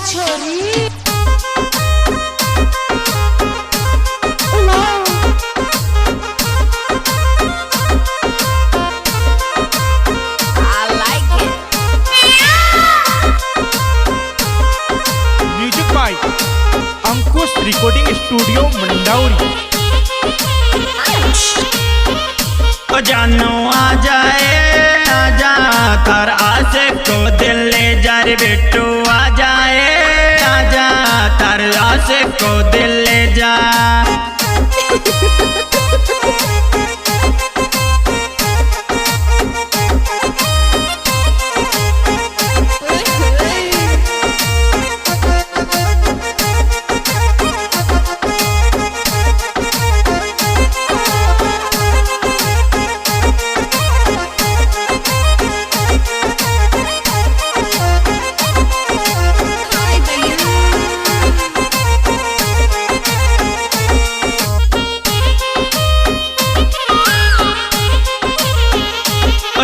छोरी music by Ankush recording studio Mandauri. जानो आ जाए आजा तार आसे को दिल ले जा रे बेटू आ जाए आजा तार आसे को दिल ले जा।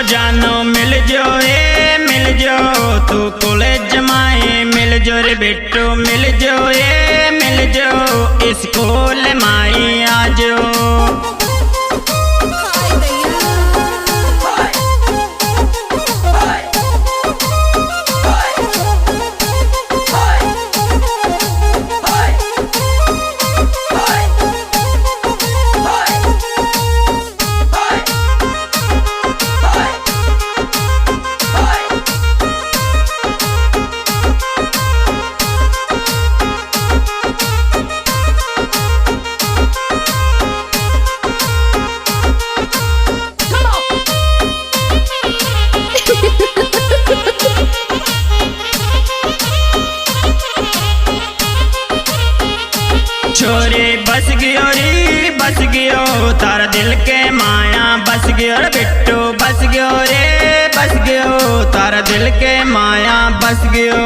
जानो मिल जो तू कॉलेज माए मिल जो रे बेटू मिल जो स्कूल माई आजो। छोरी बस गयो तार दिल के माया बस गयो रे बिट्टू बस गयो तार दिल के माया बस गयो।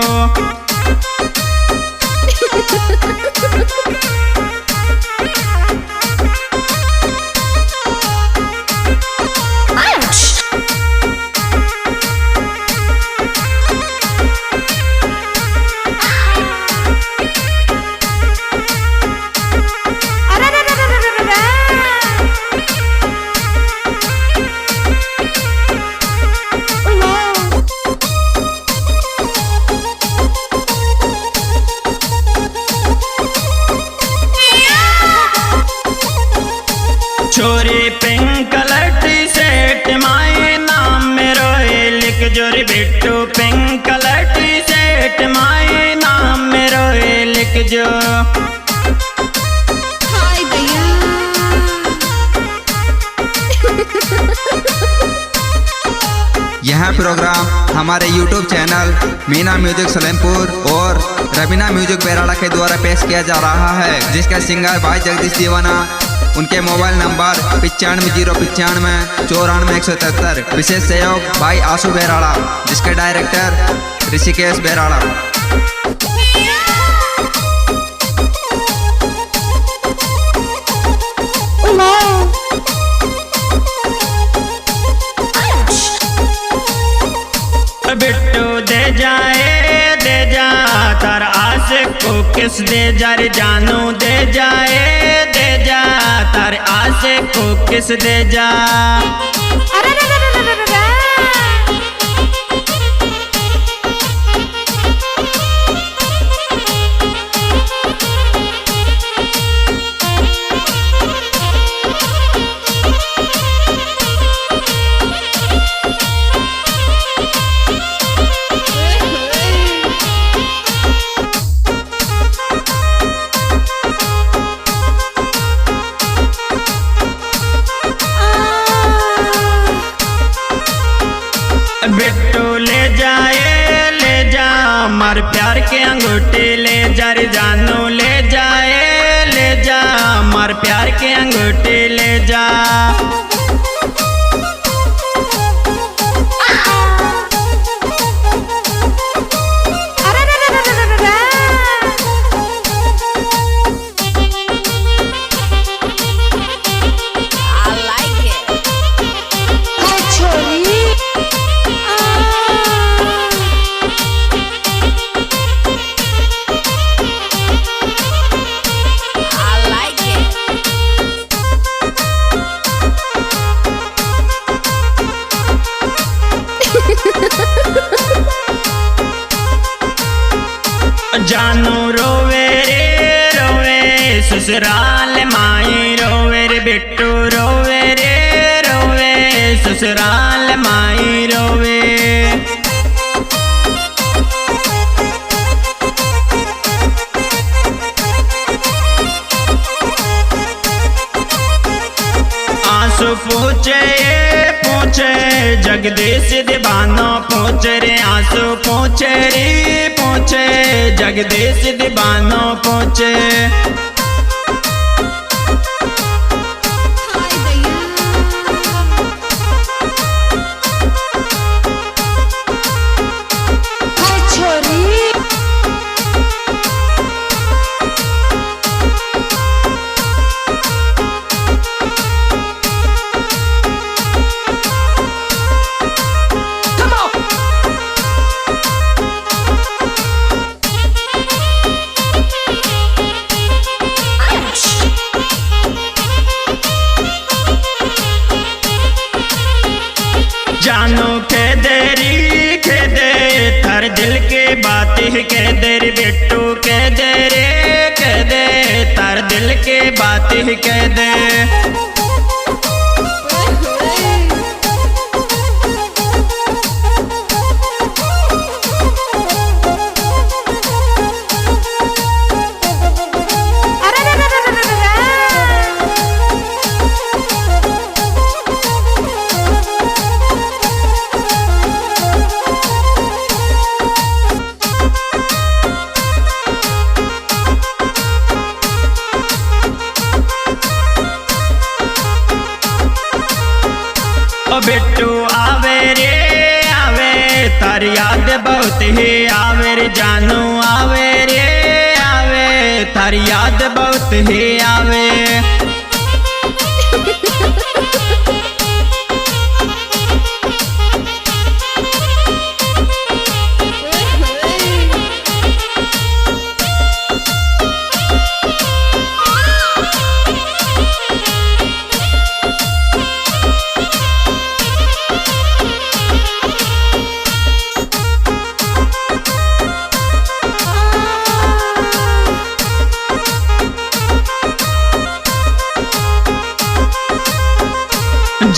छोरी पिंक कलर टी शर्ट माए नाम मेरो लिख जो रे Bittu pink colour T shirt माए नाम मेरो लिख जो। यह प्रोग्राम हमारे YouTube channel Meena music Salempur और रवीना म्यूजिक बेराड़ा के द्वारा पेश किया जा रहा है, जिसका सिंगर भाई जगदीश दीवाना। उनके मोबाइल नंबर 9509949173। विशेष सहयोग भाई आशु बेराड़ा, जिसके डायरेक्टर ऋषिकेश बेराड़ा। बिट्टू दे जा तार आशिक को किस दे जा रे जानू दे जा तार आशिक को किस दे जा। बिट्टू ले जा मार प्यार के अंगूठी ले जा रे जानू ले जा मार प्यार के अंगूठी ले जा। जानू रोवे रे रोवे ससुराल माई रोवे रे बिट्टू रोवे रे रोवे ससुराल माई रोवे। आंसू पूछे पूछे जगदीश दीवाना पूछे रे आंसू पूछे रे पूछे जगदीश दीवाना पूछे। जानू के दे थार दिल के बात ही कह दे रे बिट्टू कह दे थार दिल के बात ही कह दे। बिट्टू आवे रे आवे तार याद बहुत ही आवे रे जानू आवे रे आवे तार याद बहुत ही आवे।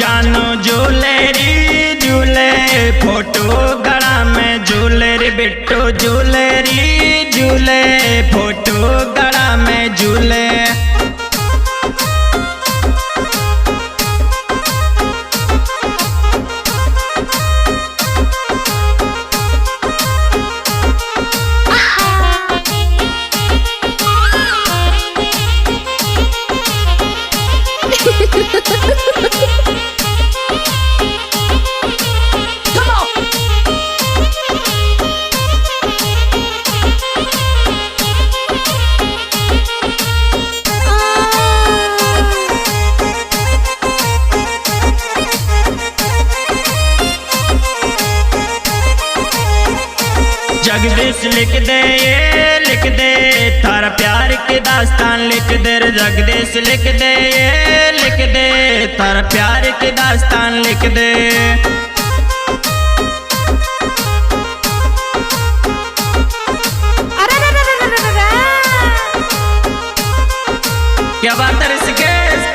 जानू झूले री झूले फोटो गड़ा में झूले रे बिट्टू झूले री झूले फोटो गड़ा में झूले। जगदीश लिख दे थारा प्यार की दास्तान लिख दे रे जगदीश लिख दे थारा प्यार की दास्तान लिख दे। क्या बात है ऋषिकेश?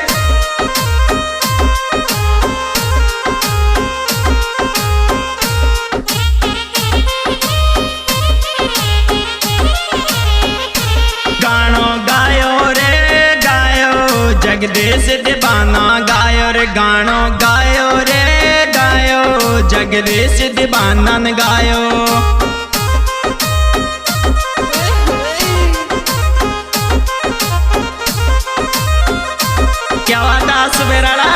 जगदीश दीवाना गायो रे गानो गायो रे गायो जगदीश दीवाना गायो। क्या बात है सुबेराड़ा?